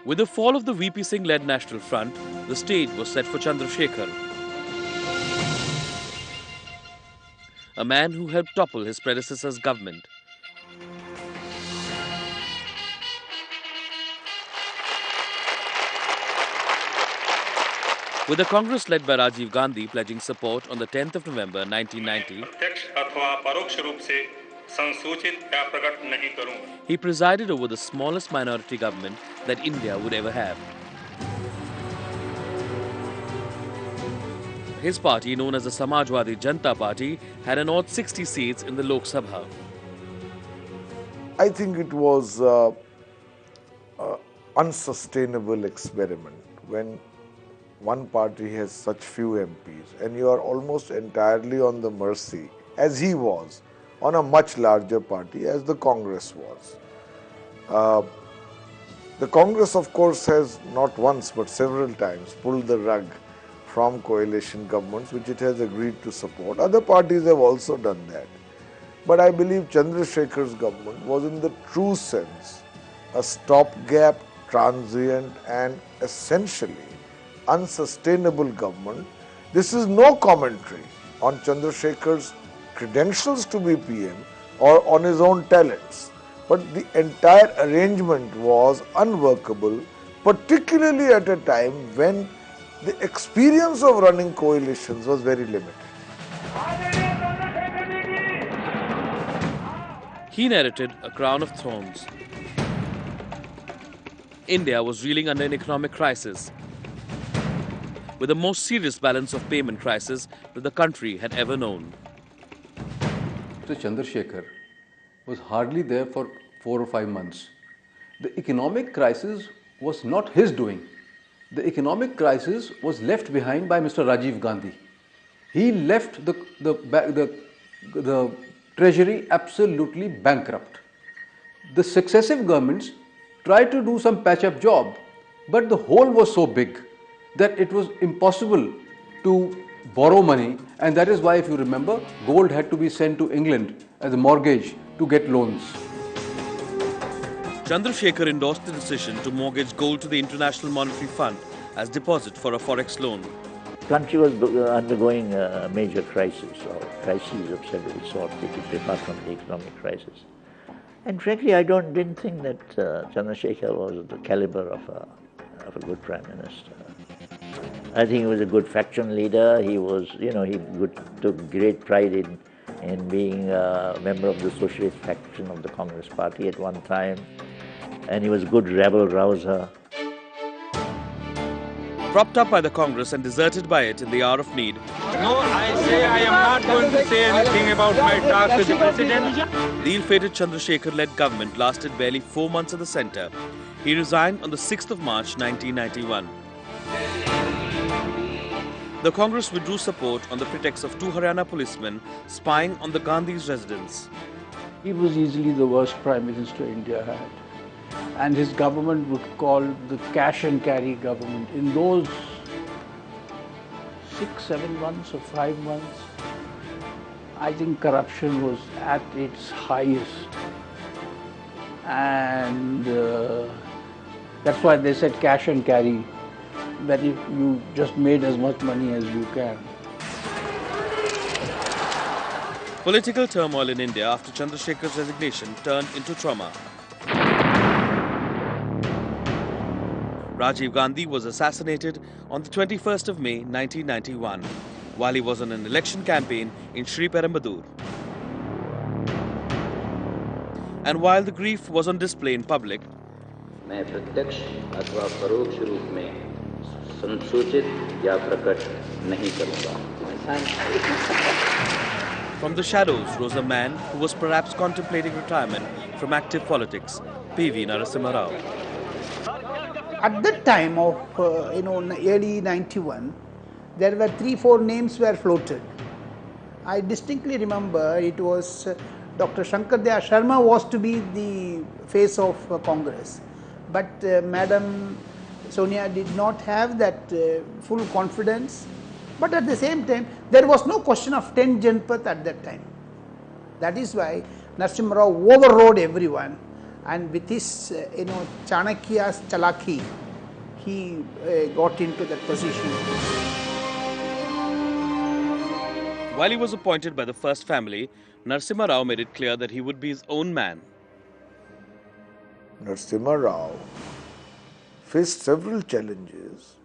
With the fall of the VP Singh-led National Front, the stage was set for Chandrasekhar, a man who helped topple his predecessor's government. With the Congress led by Rajiv Gandhi pledging support on the 10th of November 1990, he presided over the smallest minority government that India would ever have. His party, known as the Samajwadi Janata Party, had an odd 60 seats in the Lok Sabha. I think it was an unsustainable experiment when one party has such few MPs and you are almost entirely on the mercy, as he was, on a much larger party as the Congress was. The Congress, of course, has not once but several times pulled the rug from coalition governments which it has agreed to support. Other parties have also done that. But I believe Chandrasekhar's government was in the true sense a stopgap, transient and essentially unsustainable government. This is no commentary on Chandrasekhar's credentials to be PM or on his own talents, but the entire arrangement was unworkable, particularly at a time when the experience of running coalitions was very limited. He narrated A Crown of Thorns. India was reeling under an economic crisis, with the most serious balance of payment crisis that the country had ever known. Mr. Chandrasekhar was hardly there for 4 or 5 months. The economic crisis was not his doing. The economic crisis was left behind by Mr. Rajiv Gandhi. He left the treasury absolutely bankrupt. The successive governments tried to do some patch-up job, but the hole was so big that it was impossible to borrow money, and that is why, if you remember, gold had to be sent to England as a mortgage to get loans. Chandrasekhar endorsed the decision to mortgage gold to the International Monetary Fund as deposit for a forex loan. The country was undergoing a major crisis or crises of several sorts, apart from the economic crisis. And frankly, I didn't think that Chandrasekhar was the caliber of a good Prime Minister. I think he was a good faction leader. He was, he took great pride in being a member of the socialist faction of the Congress Party at one time. And he was a good rebel rouser. Propped up by the Congress and deserted by it in the hour of need. No, I am not going to say anything about my talk with the President. The ill-fated Chandrasekhar-led government lasted barely 4 months at the centre. He resigned on the 6th of March 1991. The Congress withdrew support on the pretext of 2 Haryana policemen spying on the Gandhi's residence. He was easily the worst Prime Minister India had. And his government would call the cash and carry government. In those 6-7 months or 5 months, I think corruption was at its highest. And that's why they said cash and carry, that if you just made as much money as you can. Political turmoil in India after Chandrasekhar's resignation turned into trauma. Rajiv Gandhi was assassinated on the 21st of May 1991 while he was on an election campaign in Sri Perumbudur. And while the grief was on display in public, from the shadows rose a man who was perhaps contemplating retirement from active politics, P.V. Narasimha Rao. At that time of, early 91, there were 3-4 names were floated. I distinctly remember it was Dr. Shankar Daya Sharma was to be the face of Congress. But Madam Sonia did not have that full confidence. But at the same time, there was no question of 10 Janpath at that time. That is why Narasimha Rao overrode everyone. and with his Chanakya's chalaki, he got into that position. While he was appointed by the first family, Narasimha Rao made it clear that he would be his own man. Narasimha Rao faced several challenges.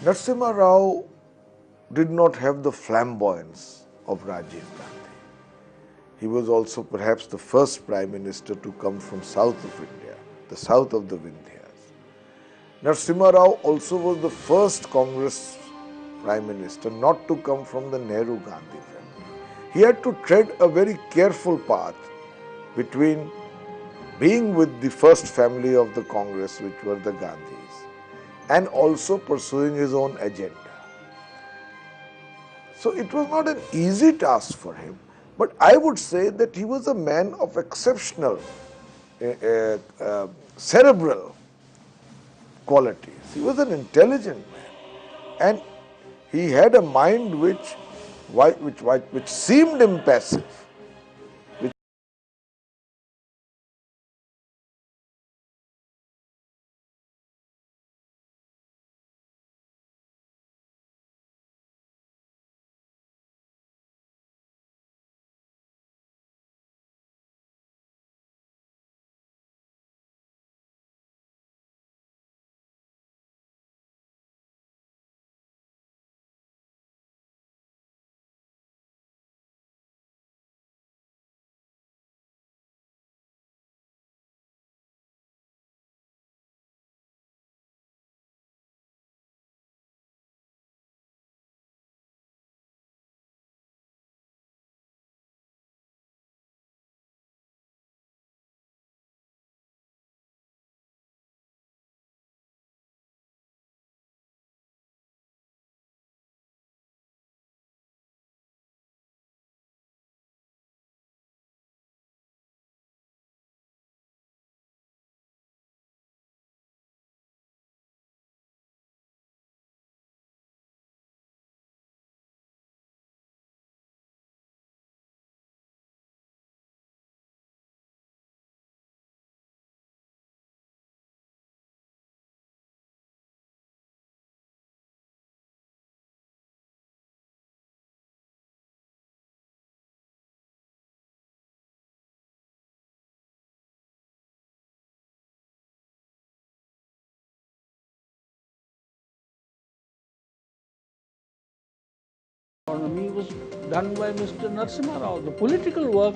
Narasimha Rao did not have the flamboyance of Rajiv Gandhi. He was also perhaps the first Prime Minister to come from south of India, the south of the Vindhyas. Narasimha Rao also was the first Congress Prime Minister not to come from the Nehru-Gandhi family. He had to tread a very careful path between being with the first family of the Congress, which were the Gandhis, and also pursuing his own agenda. So it was not an easy task for him, but I would say that he was a man of exceptional cerebral qualities. He was an intelligent man, and he had a mind which seemed impassive. Economy was done by Mr. Narasimha Rao. The political work